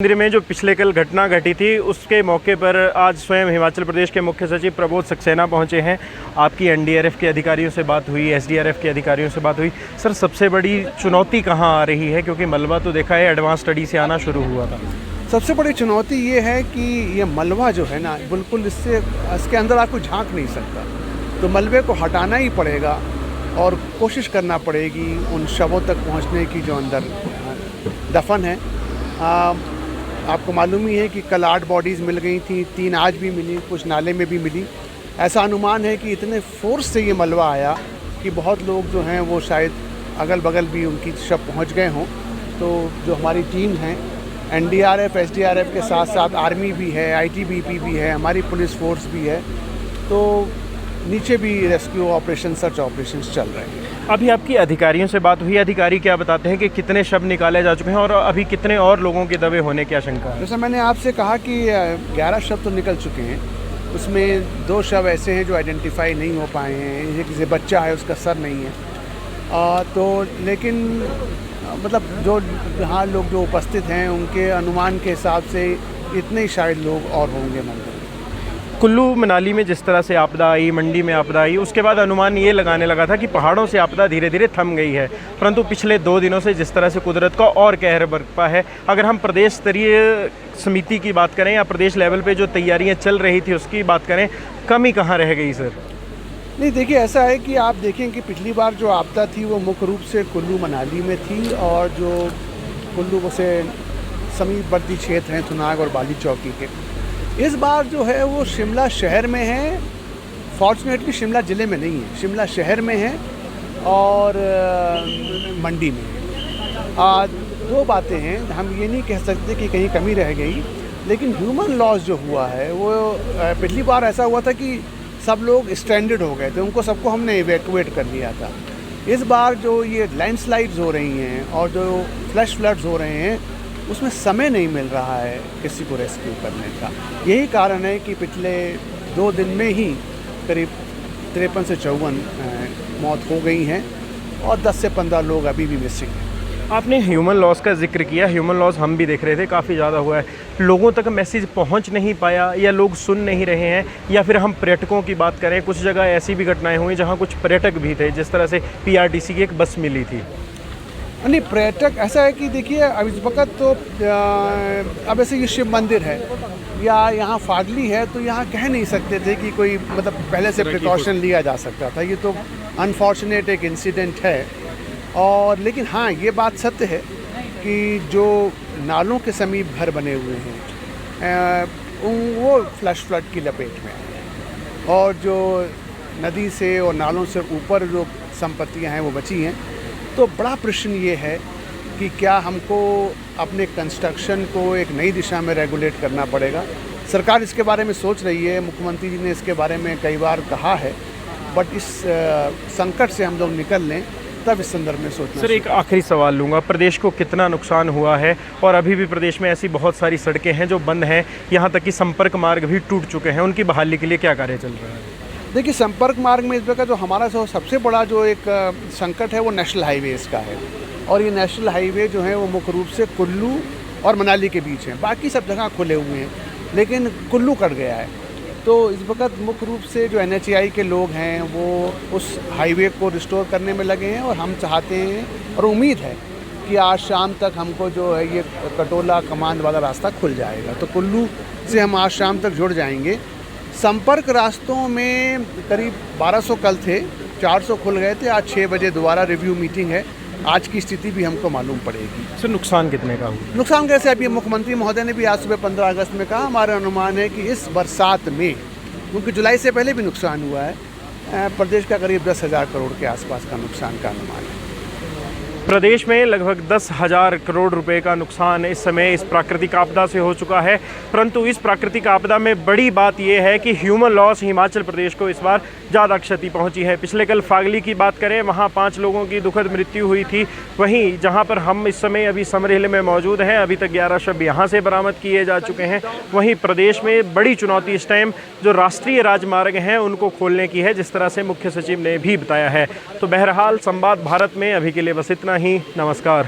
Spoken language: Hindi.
मंदिर में जो पिछले कल घटना घटी थी उसके मौके पर आज स्वयं हिमाचल प्रदेश के मुख्य सचिव प्रबोध सक्सेना पहुंचे हैं। आपकी एनडीआरएफ के अधिकारियों से बात हुई, एसडीआरएफ के अधिकारियों से बात हुई। सर, सबसे बड़ी चुनौती कहां आ रही है, क्योंकि मलबा तो देखा है एडवांस स्टडी से आना शुरू हुआ था। सबसे बड़ी चुनौती ये है कि ये मलबा जो है ना, बिल्कुल इसके अंदर आप कोई झांक नहीं सकता, तो मलबे को हटाना ही पड़ेगा और कोशिश करना पड़ेगी उन शवों तक पहुंचने की जो अंदर दफन है। आपको मालूम ही है कि कल 8 बॉडीज़ मिल गई थी, 3 आज भी मिली, कुछ नाले में भी मिली। ऐसा अनुमान है कि इतने फोर्स से ये मलबा आया कि बहुत लोग जो हैं वो शायद अगल बगल भी उनकी शव पहुंच गए हों। तो जो हमारी टीम है, एनडीआरएफ एसडीआरएफ के साथ साथ आर्मी भी है, आईटीबीपी भी है, हमारी पुलिस फोर्स भी है, तो नीचे भी रेस्क्यू ऑपरेशन, सर्च ऑपरेशंस चल रहे हैं। अभी आपकी अधिकारियों से बात हुई, अधिकारी क्या बताते हैं कि कितने शव निकाले जा चुके हैं और अभी कितने और लोगों के दबे होने की आशंका है? जैसे मैंने आपसे कहा कि 11 शव तो निकल चुके हैं, उसमें 2 शव ऐसे हैं जो आइडेंटिफाई नहीं हो पाए हैं। एक बच्चा है, उसका सर नहीं है। तो लेकिन मतलब जो यहाँ लोग जो उपस्थित हैं उनके अनुमान के हिसाब से इतने ही शायद लोग और होंगे मंदिर। कुल्लू मनाली में जिस तरह से आपदा आई, मंडी में आपदा आई, उसके बाद अनुमान ये लगाने लगा था कि पहाड़ों से आपदा धीरे धीरे थम गई है, परंतु पिछले 2 दिनों से जिस तरह से कुदरत का और कहर बरपा है, अगर हम प्रदेश स्तरीय समिति की बात करें या प्रदेश लेवल पे जो तैयारियां चल रही थी उसकी बात करें, कमी कहाँ रह गई सर? नहीं, देखिए ऐसा है कि आप देखें कि पिछली बार जो आपदा थी वो मुख्य रूप से कुल्लू मनाली में थी, और जो कुल्लू से समीपवर्ती क्षेत्र हैं थुनाग और बाली चौकी के। इस बार जो है वो शिमला शहर में है, फॉर्चुनेटली शिमला ज़िले में नहीं है, शिमला शहर में है और मंडी में है। 2 बातें हैं, हम ये नहीं कह सकते कि कहीं कमी रह गई, लेकिन ह्यूमन लॉस जो हुआ है वो पिछली बार ऐसा हुआ था कि सब लोग स्ट्रैंडेड हो गए थे, उनको सबको हमने इवैक्यूएट कर लिया था। इस बार जो ये लैंडस्लाइड्स हो रही हैं और जो फ्लैश फ्लड्स हो रहे हैं, उसमें समय नहीं मिल रहा है किसी को रेस्क्यू करने का। यही कारण है कि पिछले 2 दिन में ही करीब 53 से 54 मौत हो गई हैं और 10 से 15 लोग अभी भी मिसिंग हैं। आपने ह्यूमन लॉस का जिक्र किया, ह्यूमन लॉस हम भी देख रहे थे, काफ़ी ज़्यादा हुआ है। लोगों तक मैसेज पहुंच नहीं पाया या लोग सुन नहीं रहे हैं, या फिर हम पर्यटकों की बात करें, कुछ जगह ऐसी भी घटनाएं हुई जहां कुछ पर्यटक भी थे, जिस तरह से पीआरटीसी की एक बस मिली थी। नहीं, पर्यटक ऐसा है कि देखिए अब इस वक्त तो अब ऐसे ये शिव मंदिर है या यहाँ फागली है, तो यहाँ कह नहीं सकते थे कि कोई मतलब पहले से प्रिकॉशन लिया जा सकता था। ये तो अनफॉर्चुनेट एक इंसिडेंट है। और लेकिन हाँ, ये बात सत्य है कि जो नालों के समीप घर बने हुए हैं वो फ्लैश फ्लड की लपेट में हैं, और जो नदी से और नालों से ऊपर जो संपत्तियां हैं वो बची हैं। तो बड़ा प्रश्न ये है कि क्या हमको अपने कंस्ट्रक्शन को एक नई दिशा में रेगुलेट करना पड़ेगा। सरकार इसके बारे में सोच रही है, मुख्यमंत्री जी ने इसके बारे में कई बार कहा है, बट इस संकट से हम लोग निकल लें तब इस संदर्भ में सोचना। सर, एक आखिरी सवाल लूँगा, प्रदेश को कितना नुकसान हुआ है और अभी भी प्रदेश में ऐसी बहुत सारी सड़कें हैं जो बंद हैं, यहाँ तक कि संपर्क मार्ग भी टूट चुके हैं, उनकी बहाली के लिए क्या कार्य चल रहा है? देखिए, संपर्क मार्ग में इस प्रकार जो हमारा सबसे बड़ा जो एक संकट है वो नेशनल हाईवेज का है, और ये नेशनल हाईवे जो है वो मुख्य रूप से कुल्लू और मनाली के बीच है। बाकी सब जगह खुले हुए हैं, लेकिन कुल्लू कट गया है। तो इस वक्त मुख्य रूप से जो NHAI के लोग हैं वो उस हाईवे को रिस्टोर करने में लगे हैं, और हम चाहते हैं और उम्मीद है कि आज शाम तक हमको जो है ये कटोला कमांड वाला रास्ता खुल जाएगा, तो कुल्लू से हम आज शाम तक जुड़ जाएंगे। संपर्क रास्तों में करीब 1200 कल थे, 400 खुल गए थे। आज 6 बजे दोबारा रिव्यू मीटिंग है, आज की स्थिति भी हमको मालूम पड़ेगी। सर, नुकसान कितने का हुआ? नुकसान कैसे, अभी मुख्यमंत्री महोदय ने भी आज सुबह 15 अगस्त में कहा, हमारा अनुमान है कि इस बरसात में, क्योंकि जुलाई से पहले भी नुकसान हुआ है, प्रदेश का करीब 10,000 करोड़ के आसपास का नुकसान का अनुमान है। प्रदेश में लगभग 10,000 करोड़ रुपए का नुकसान इस समय इस प्राकृतिक आपदा से हो चुका है, परंतु इस प्राकृतिक आपदा में बड़ी बात यह है कि ह्यूमन लॉस हिमाचल प्रदेश को इस बार ज़्यादा क्षति पहुंची है। पिछले कल फागली की बात करें, वहां 5 लोगों की दुखद मृत्यु हुई थी। वहीं जहां पर हम इस समय अभी समर हिल में मौजूद हैं, अभी तक 11 शव यहां से बरामद किए जा चुके हैं। वहीं प्रदेश में बड़ी चुनौती इस टाइम जो राष्ट्रीय राजमार्ग हैं उनको खोलने की है, जिस तरह से मुख्य सचिव ने भी बताया है। तो बहरहाल संवाद भारत में अभी के लिए बस इतना ही। नमस्कार।